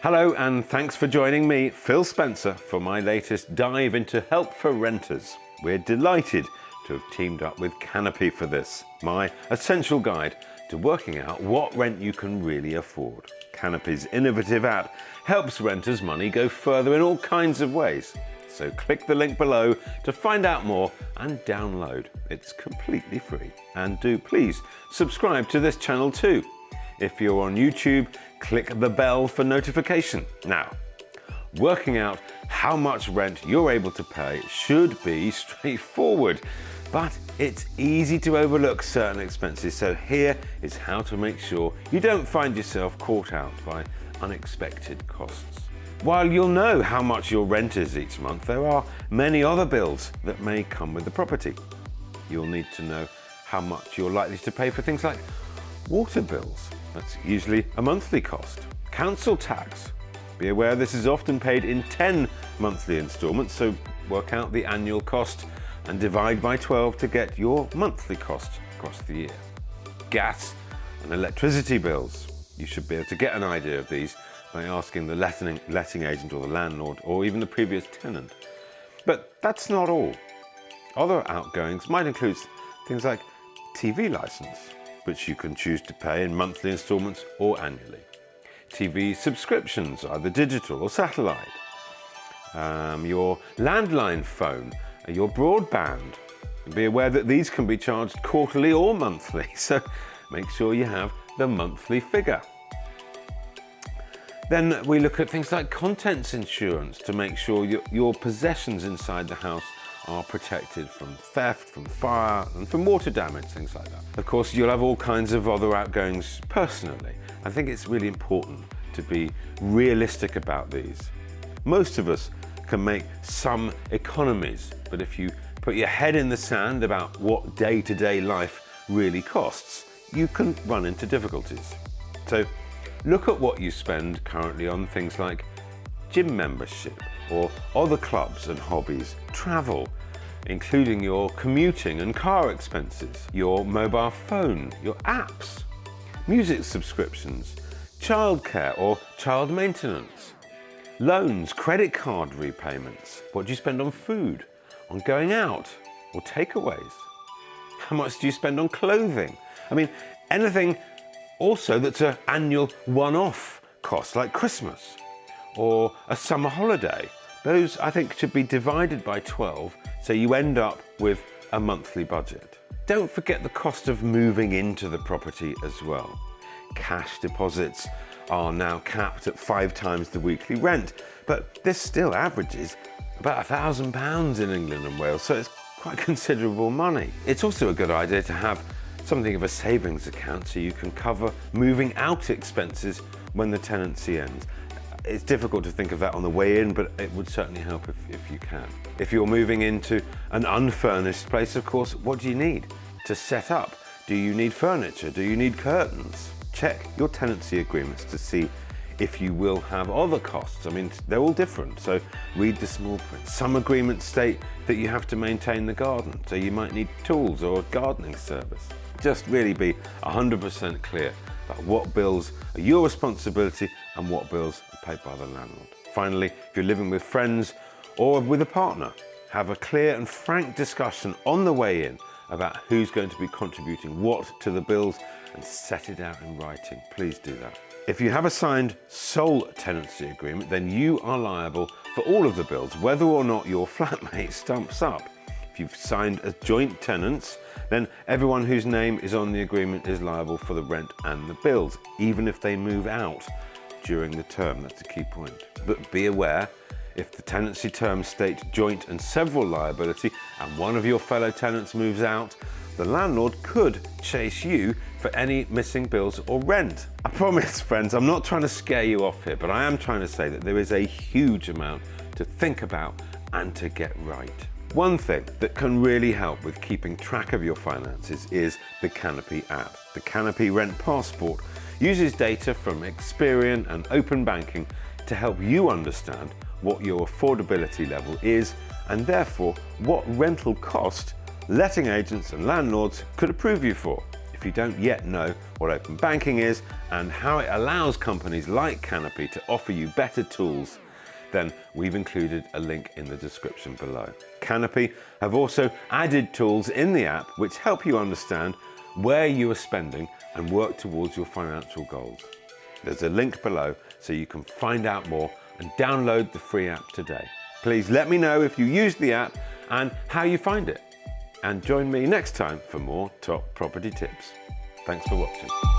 Hello and thanks for joining me, Phil Spencer, for my latest dive into help for renters. We're delighted to have teamed up with Canopy for this, my essential guide to working out what rent you can really afford. Canopy's innovative app helps renters' money go further in all kinds of ways. So click the link below to find out more and download. It's completely free. And do please subscribe to this channel too. If you're on YouTube, click the bell for notification. Now, working out how much rent you're able to pay should be straightforward, but it's easy to overlook certain expenses. So here is how to make sure you don't find yourself caught out by unexpected costs. While you'll know how much your rent is each month, there are many other bills that may come with the property. You'll need to know how much you're likely to pay for things like water bills. That's usually a monthly cost. Council tax. Be aware this is often paid in 10 monthly instalments, so work out the annual cost and divide by 12 to get your monthly cost across the year. Gas and electricity bills. You should be able to get an idea of these by asking the letting agent or the landlord or even the previous tenant. But that's not all. Other outgoings might include things like TV license, which you can choose to pay in monthly instalments or annually. TV subscriptions, either digital or satellite. Your landline phone, your broadband. And be aware that these can be charged quarterly or monthly, so make sure you have the monthly figure. Then we look at things like contents insurance to make sure your possessions inside the house are protected from theft, from fire and from water damage, things like that. Of course, you'll have all kinds of other outgoings personally. I think it's really important to be realistic about these. Most of us can make some economies, but if you put your head in the sand about what day-to-day life really costs, you can run into difficulties. So look at what you spend currently on things like gym membership or other clubs and hobbies, travel, including your commuting and car expenses, your mobile phone, your apps, music subscriptions, childcare or child maintenance, loans, credit card repayments. What do you spend on food, on going out or takeaways? How much do you spend on clothing? I mean, anything also that's an annual one-off cost like Christmas or a summer holiday. Those, I think, should be divided by 12 so you end up with a monthly budget. Don't forget the cost of moving into the property as well. Cash deposits are now capped at 5 times the weekly rent, but this still averages about £1,000 in England and Wales, so it's quite considerable money. It's also a good idea to have something of a savings account so you can cover moving out expenses when the tenancy ends. It's difficult to think of that on the way in, but it would certainly help if you can. If you're moving into an unfurnished place, of course, what do you need to set up? Do you need furniture? Do you need curtains? Check your tenancy agreements to see if you will have other costs. I mean, they're all different, so read the small print. Some agreements state that you have to maintain the garden, so you might need tools or a gardening service. Just really be 100% clear about what bills are your responsibility and what bills are paid by the landlord. Finally, if you're living with friends or with a partner, have a clear and frank discussion on the way in about who's going to be contributing what to the bills and set it out in writing. Please do that. If you have a signed sole tenancy agreement, then you are liable for all of the bills, whether or not your flatmate stumps up. If you've signed as joint tenants, then everyone whose name is on the agreement is liable for the rent and the bills, even if they move out during the term. That's a key point. But be aware, if the tenancy terms state joint and several liability and one of your fellow tenants moves out, the landlord could chase you for any missing bills or rent. I promise, friends, I'm not trying to scare you off here, but I am trying to say that there is a huge amount to think about and to get right. One thing that can really help with keeping track of your finances is the Canopy app. The Canopy RentPassport uses data from Experian and OpenBanking to help you understand what your affordability level is and therefore what rental cost letting agents and landlords could approve you for. If If you don't yet know what open banking is and how it allows companies like Canopy to offer you better tools, then we've included a link in the description below. Canopy have also added tools in the app which help you understand where you are spending and work towards your financial goals. There's a link below so you can find out more and download the free app today. Please let me know if you use the app and how you find it. And join me next time for more top property tips. Thanks for watching.